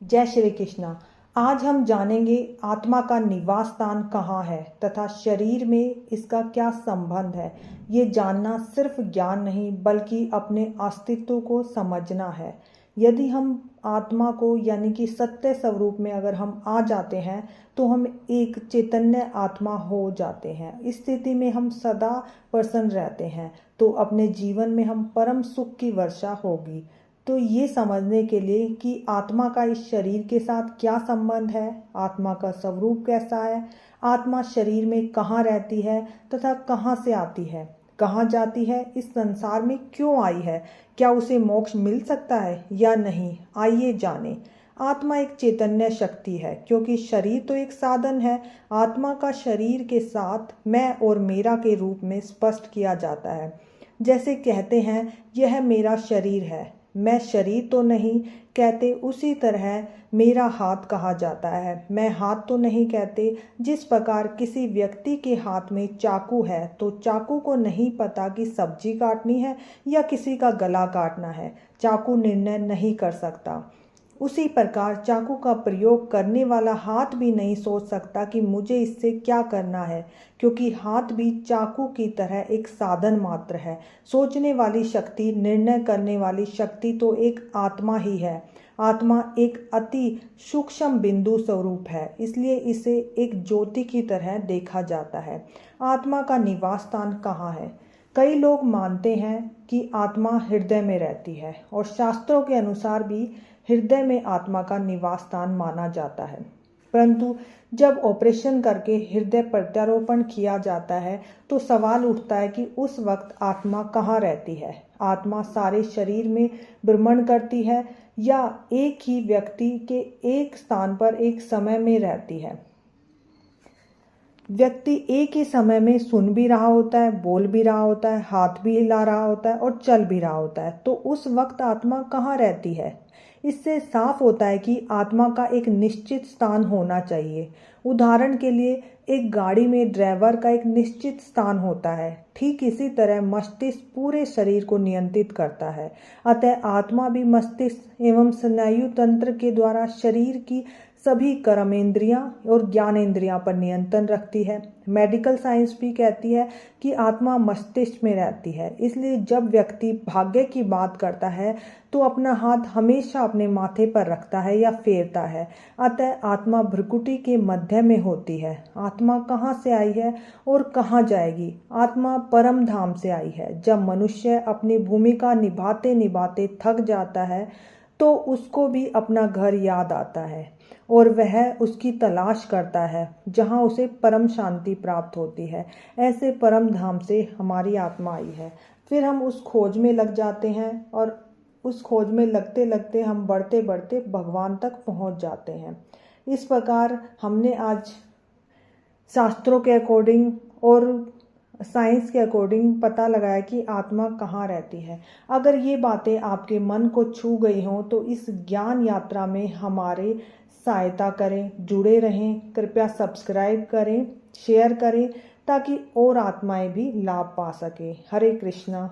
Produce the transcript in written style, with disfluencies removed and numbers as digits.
जय श्री कृष्णा। आज हम जानेंगे आत्मा का निवास स्थान कहाँ है तथा शरीर में इसका क्या संबंध है। ये जानना सिर्फ ज्ञान नहीं बल्कि अपने अस्तित्व को समझना है। यदि हम आत्मा को यानी कि सत्य स्वरूप में अगर हम आ जाते हैं तो हम एक चैतन्य आत्मा हो जाते हैं। इस स्थिति में हम सदा प्रसन्न रहते हैं तो अपने जीवन में हम परम सुख की वर्षा होगी। तो ये समझने के लिए कि आत्मा का इस शरीर के साथ क्या संबंध है, आत्मा का स्वरूप कैसा है, आत्मा शरीर में कहाँ रहती है तथा कहाँ से आती है, कहाँ जाती है, इस संसार में क्यों आई है, क्या उसे मोक्ष मिल सकता है या नहीं, आइए जाने। आत्मा एक चैतन्य शक्ति है क्योंकि शरीर तो एक साधन है। आत्मा का शरीर के साथ मैं और मेरा के रूप में स्पष्ट किया जाता है। जैसे कहते हैं यह मेरा शरीर है, मैं शरीर तो नहीं कहते, उसी तरह मेरा हाथ कहा जाता है, मैं हाथ तो नहीं कहते। जिस प्रकार किसी व्यक्ति के हाथ में चाकू है तो चाकू को नहीं पता कि सब्जी काटनी है या किसी का गला काटना है, चाकू निर्णय नहीं कर सकता। उसी प्रकार चाकू का प्रयोग करने वाला हाथ भी नहीं सोच सकता कि मुझे इससे क्या करना है, क्योंकि हाथ भी चाकू की तरह एक साधन मात्र है। सोचने वाली शक्ति, निर्णय करने वाली शक्ति तो एक आत्मा ही है। आत्मा एक अति सूक्ष्म बिंदु स्वरूप है, इसलिए इसे एक ज्योति की तरह देखा जाता है। आत्मा का निवास स्थान कहाँ है? कई लोग मानते हैं कि आत्मा हृदय में रहती है और शास्त्रों के अनुसार भी हृदय में आत्मा का निवास स्थान माना जाता है। परंतु जब ऑपरेशन करके हृदय प्रत्यारोपण किया जाता है तो सवाल उठता है कि उस वक्त आत्मा कहाँ रहती है। आत्मा सारे शरीर में भ्रमण करती है या एक ही व्यक्ति के एक स्थान पर एक समय में रहती है। व्यक्ति एक ही समय में सुन भी रहा होता है, बोल भी रहा होता है, हाथ भी हिला रहा होता है और चल भी रहा होता है, तो उस वक्त आत्मा कहाँ रहती है? इससे साफ होता है कि आत्मा का एक निश्चित स्थान होना चाहिए। उदाहरण के लिए एक गाड़ी में ड्राइवर का एक निश्चित स्थान होता है, ठीक इसी तरह मस्तिष्क पूरे शरीर को नियंत्रित करता है। अतः आत्मा भी मस्तिष्क एवं स्नायु तंत्र के द्वारा शरीर की सभी कर्मेंद्रियां और ज्ञानेंद्रियां पर नियंत्रण रखती है। मेडिकल साइंस भी कहती है कि आत्मा मस्तिष्क में रहती है। इसलिए जब व्यक्ति भाग्य की बात करता है तो अपना हाथ हमेशा अपने माथे पर रखता है या फेरता है। अतः आत्मा भ्रुकुटी के मध्य में होती है। आत्मा कहाँ से आई है और कहाँ जाएगी? आत्मा परम धाम से आई है। जब मनुष्य अपनी भूमिका निभाते निभाते थक जाता है तो उसको भी अपना घर याद आता है और वह उसकी तलाश करता है जहाँ उसे परम शांति प्राप्त होती है। ऐसे परम धाम से हमारी आत्मा आई है। फिर हम उस खोज में लग जाते हैं और उस खोज में लगते लगते हम बढ़ते बढ़ते भगवान तक पहुँच जाते हैं। इस प्रकार हमने आज शास्त्रों के अकॉर्डिंग और साइंस के अकॉर्डिंग पता लगाया कि आत्मा कहाँ रहती है। अगर ये बातें आपके मन को छू गई हों तो इस ज्ञान यात्रा में हमारे सहायता करें, जुड़े रहें। कृपया सब्सक्राइब करें, शेयर करें ताकि और आत्माएं भी लाभ पा सकें। हरे कृष्णा।